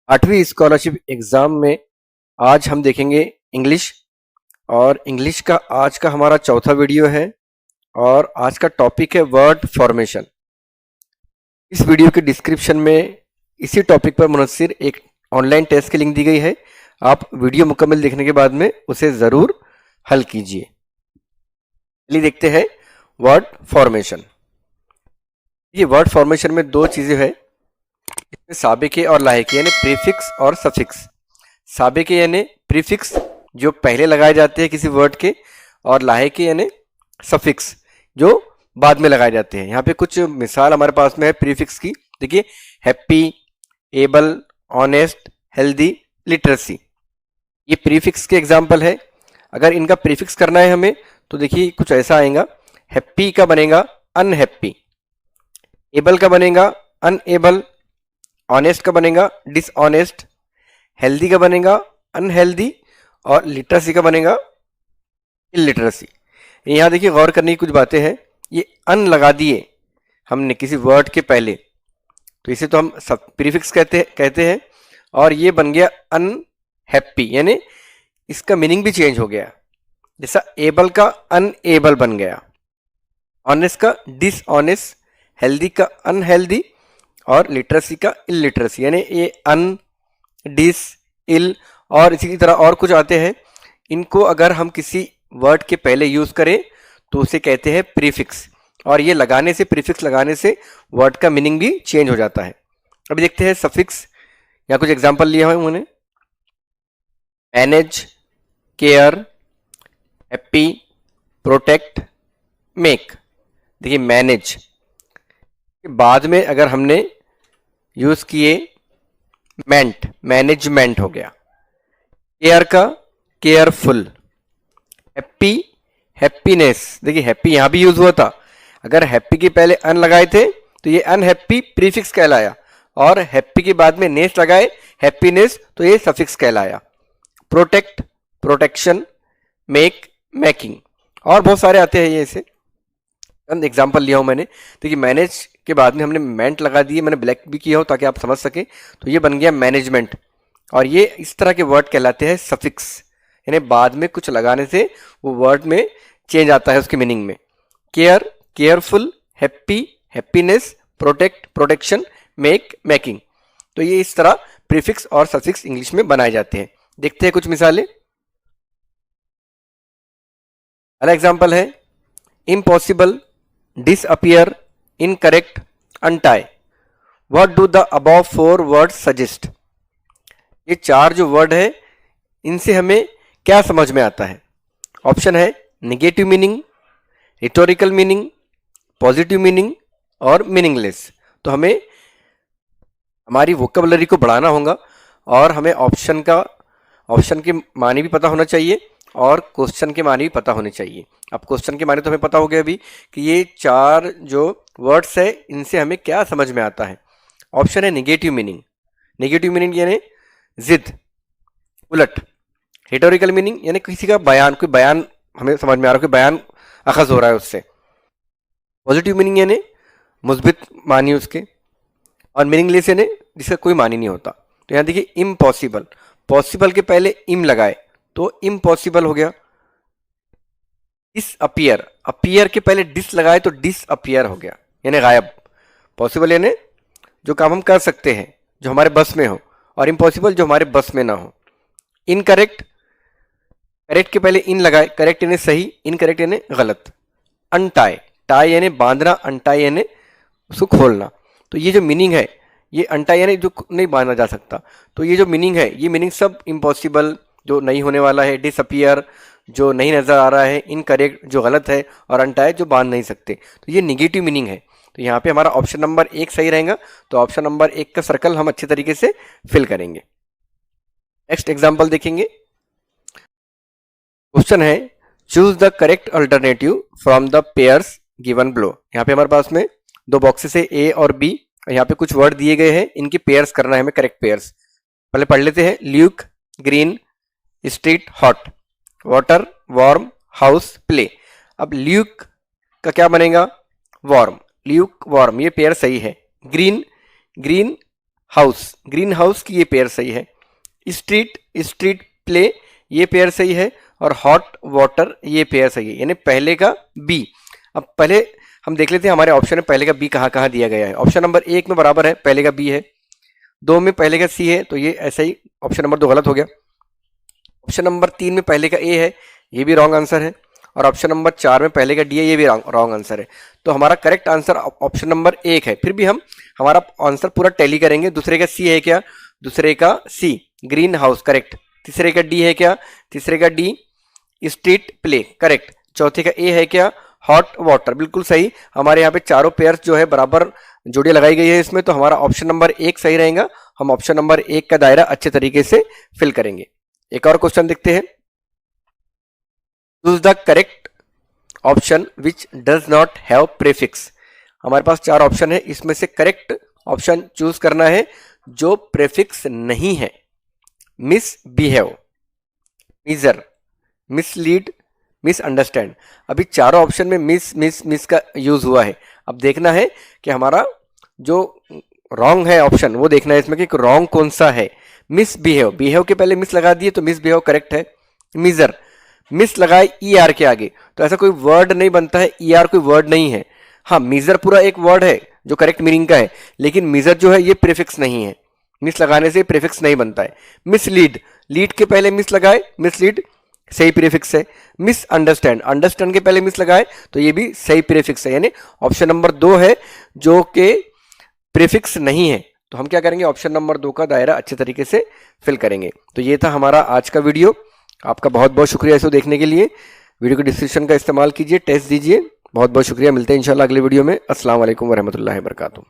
8वीं scholarship exam में आज हम देखेंगे इंग्लिश। और इंग्लिश का आज का हमारा चौथा वीडियो है और आज का टॉपिक है वर्ड फॉर्मेशन। इस वीडियो के डिस्क्रिप्शन में इसी टॉपिक पर मुनस्सिर एक ऑनलाइन टेस्ट की लिंक दी गई है। आप वीडियो मुकम्मल देखने के बाद में उसे ज़रूर हल कीजिए। चलिए देखते हैं वर्ड फॉर्मेशन। ये वर्ड फॉर्मेशन में दो चीज़ें हैं, इसमें साबिके और लाहिके यानी प्रीफिक्स और सफिक्स। साबिके यानी प्रीफिक्स जो पहले लगाए जाते हैं किसी वर्ड के, और लाहिके यानी सफिक्स जो बाद में लगाए जाते हैं। यहाँ पे कुछ मिसाल हमारे पास में है प्रीफिक्स की। देखिए, happy, able, honest, healthy, literacy, ये प्रीफिक्स के एग्जाम्पल है। अगर इनका प्रीफिक्स करना है हमें तो देखिए कुछ ऐसा आएगा। हैप्पी का बनेगा अनहैप्पी, एबल का बनेगा अनएबल, ऑनेस्ट का बनेगा डिसऑनेस्ट, हेल्दी का बनेगा अनहेल्दी, और लिटरेसी का बनेगा इलिटरेसी। यहाँ देखिए गौर करने की कुछ बातें हैं। ये अन लगा दिए हमने किसी वर्ड के पहले, तो इसे तो हम सब प्रीफिक्स कहते हैं। और ये बन गया अनहैप्पी, यानी इसका मीनिंग भी चेंज हो गया। जैसा एबल का अनएबल बन गया, ऑनेस्ट का डिसऑनेस्ट, हेल्दी का अनहेल्दी, और लिटरेसी का इलिटरेसी, यानी ये अन, डिस, इल और इसी की तरह और कुछ आते हैं। इनको अगर हम किसी वर्ड के पहले यूज करें तो उसे कहते हैं प्रीफिक्स, और ये लगाने से, प्रीफिक्स लगाने से वर्ड का मीनिंग भी चेंज हो जाता है। अभी देखते हैं सफिक्स। यहाँ कुछ एग्जांपल लिया है उन्होंने। Manage, care, happy, protect, make. देखिए मैनेज के बाद में अगर हमने यूज किए मेंट, मैनेजमेंट हो गया। केयर का केयरफुल, हैप्पी, हैप्पीनेस। देखिए हैप्पी यहां भी यूज हुआ था। अगर हैप्पी के पहले अन लगाए थे तो ये अनहैप्पी प्रीफिक्स कहलाया, और हैप्पी के बाद में नेस लगाए हैप्पीनेस तो ये सफिक्स कहलाया। प्रोटेक्ट, प्रोटेक्शन, मेक, मेकिंग, और बहुत सारे आते हैं। ये इसे एग्जाम्पल लिया हूं मैंने। देखिए मैनेज के बाद में हमने मेंट लगा दिए, मैंने ब्लैक भी किया हो ताकि आप समझ सके, तो ये बन गया मैनेजमेंट। और ये इस तरह के वर्ड कहलाते हैं सफिक्स, यानी बाद में कुछ लगाने से वो वर्ड में चेंज आता है उसके मीनिंग में। Care, careful, happy, happiness, protect, protection, make, making. तो ये इस तरह प्रीफिक्स और सफिक्स इंग्लिश में बनाए जाते हैं। देखते हैं कुछ मिसालें। पहला एग्जाम्पल है impossible, disappear, incorrect, untie. What do the above 4 word suggest. ये चार जो वर्ड है इनसे हमें क्या समझ में आता है। ऑप्शन है negative meaning, rhetorical meaning, positive meaning और मीनिंगलेस। तो हमें हमारी वोकैबुलरी को बढ़ाना होगा और हमें ऑप्शन के मानी भी पता होना चाहिए और क्वेश्चन के मानी भी पता होने चाहिए। अब क्वेश्चन के मानी तो हमें पता हो गया अभी कि ये चार जो वर्ड्स है इनसे हमें क्या समझ में आता है। ऑप्शन है निगेटिव मीनिंग। निगेटिव मीनिंग यानी जिद, उलट। रिटोरिकल मीनिंग यानी किसी का बयान, कोई बयान हमें समझ में आ रहा है, कोई बयान अखज़ हो रहा है उससे। पॉजिटिव मीनिंग यानी मुस्बित मानी उसके, और मीनिंगलेस यानी जिसका कोई मानी नहीं होता। तो यहाँ देखिए इम्पॉसिबल, पॉसिबल के पहले इम लगाए तो इम्पॉसिबल हो गया। डिसअपियर, अपियर के पहले डिस लगाए तो डिसअपियर हो गया, यानी गायब। पॉसिबल यानी जो काम हम कर सकते हैं, जो हमारे बस में हो, और इम्पॉसिबल जो हमारे बस में ना हो। इनकरेक्ट, करेक्ट के पहले इन लगाए, करेक्ट यानी सही, इनकरेक्ट यानी गलत। अनटाई, टाई यानी बांधना, अनटाई यानी उसको खोलना। तो ये जो मीनिंग है, ये अनटाई यानी जो नहीं बांधा जा सकता, तो ये जो मीनिंग है ये मीनिंग सब इम्पॉसिबल जो नहीं होने वाला है, डिसअपियर जो नहीं नजर आ रहा है, इनकरेक्ट जो गलत है, और अनटाई जो बांध नहीं सकते, तो ये निगेटिव मीनिंग है। तो यहाँ पे हमारा ऑप्शन नंबर 1 सही रहेगा। तो ऑप्शन नंबर 1 का सर्कल हम अच्छे तरीके से फिल करेंगे। नेक्स्ट एग्जाम्पल देखेंगे। क्वेश्चन है choose the correct alternative from the pairs given below. यहाँ पे हमारे पास में दो बॉक्सेस है ए और बी, और यहाँ पे कुछ वर्ड दिए गए हैं, इनकी पेयर्स करना है हमें, करेक्ट पेयर्स। पहले पढ़ लेते हैं। Luke, green, street, hot, water, warm, house, play. अब ल्यूक का क्या बनेगा, वार्म। ल्यूक वार्म, ये पेयर सही है। Green, green house, green house की ये पेयर सही है। स्ट्रीट, स्ट्रीट प्ले ये पेयर सही है। और हॉट वाटर ये पेयर सही है, यानी पहले का बी। अब पहले हम देख लेते हैं हमारे ऑप्शन में पहले का बी कहाँ कहाँ दिया गया है। ऑप्शन नंबर 1 में बराबर है, पहले का बी है। 2 में पहले का सी है, तो ये ऐसा ही ऑप्शन नंबर 2 गलत हो गया। ऑप्शन नंबर 3 में पहले का ए है, ये भी रॉन्ग आंसर है। और ऑप्शन नंबर 4 में पहले का डी है, ये भी रॉन्ग आंसर है। तो हमारा करेक्ट आंसर ऑप्शन नंबर 1 है। फिर भी हम हमारा आंसर पूरा टैली करेंगे। दूसरे का सी है क्या? दूसरे का सी ग्रीन हाउस करेक्ट। तीसरे का डी है क्या? तीसरे का डी स्ट्रीट प्ले करेक्ट। चौथे का ए है क्या? हॉट वाटर, बिल्कुल सही। हमारे यहाँ पे चारों पेयर्स जो है बराबर जोड़ियां लगाई गई है इसमें, तो हमारा ऑप्शन नंबर 1 सही रहेगा। हम ऑप्शन नंबर 1 का दायरा अच्छे तरीके से फिल करेंगे। एक और क्वेश्चन देखते हैं। Choose the correct option which does not have prefix. हमारे पास 4 ऑप्शन है, इसमें से करेक्ट ऑप्शन चूज करना है जो प्रीफिक्स नहीं है। Misbehave, miser, mislead, misunderstand. अभी चारों ऑप्शन में मिस का यूज हुआ है। अब देखना है कि हमारा जो रॉन्ग है ऑप्शन वो देखना है इसमें कि रॉन्ग कौन सा है। मिसबिहेव, बिहेव के पहले मिस लगा दिए तो मिसबिहेव करेक्ट है। मिजर, मिस लगाए ई आर के आगे, तो ऐसा कोई वर्ड नहीं बनता है, ई आर कोई वर्ड नहीं है। हाँ, मिजर पूरा एक वर्ड है जो करेक्ट मीनिंग का है, लेकिन मिजर जो है ये प्रीफिक्स नहीं है। मिस लगाने से प्रीफिक्स नहीं बनता है। मिसलीड, लीड के पहले मिस लगाए, मिसलीड सही प्रीफिक्स है। मिस अंडरस्टैंड, अंडरस्टैंड के पहले मिस लगाए तो ये भी सही प्रीफिक्स है, यानी ऑप्शन नंबर 2 है जो कि प्रीफिक्स नहीं है। तो हम क्या करेंगे, ऑप्शन नंबर 2 का दायरा अच्छे तरीके से फिल करेंगे। तो ये था हमारा आज का वीडियो। आपका बहुत बहुत शुक्रिया इसको देखने के लिए। वीडियो के डिस्क्रिप्शन का इस्तेमाल कीजिए, टेस्ट दीजिए। बहुत बहुत शुक्रिया। मिलते हैं इंशाल्लाह अगले वीडियो में। अस्सलाम वालेकुम वरहमतुल्लाहि वबरकातुहू।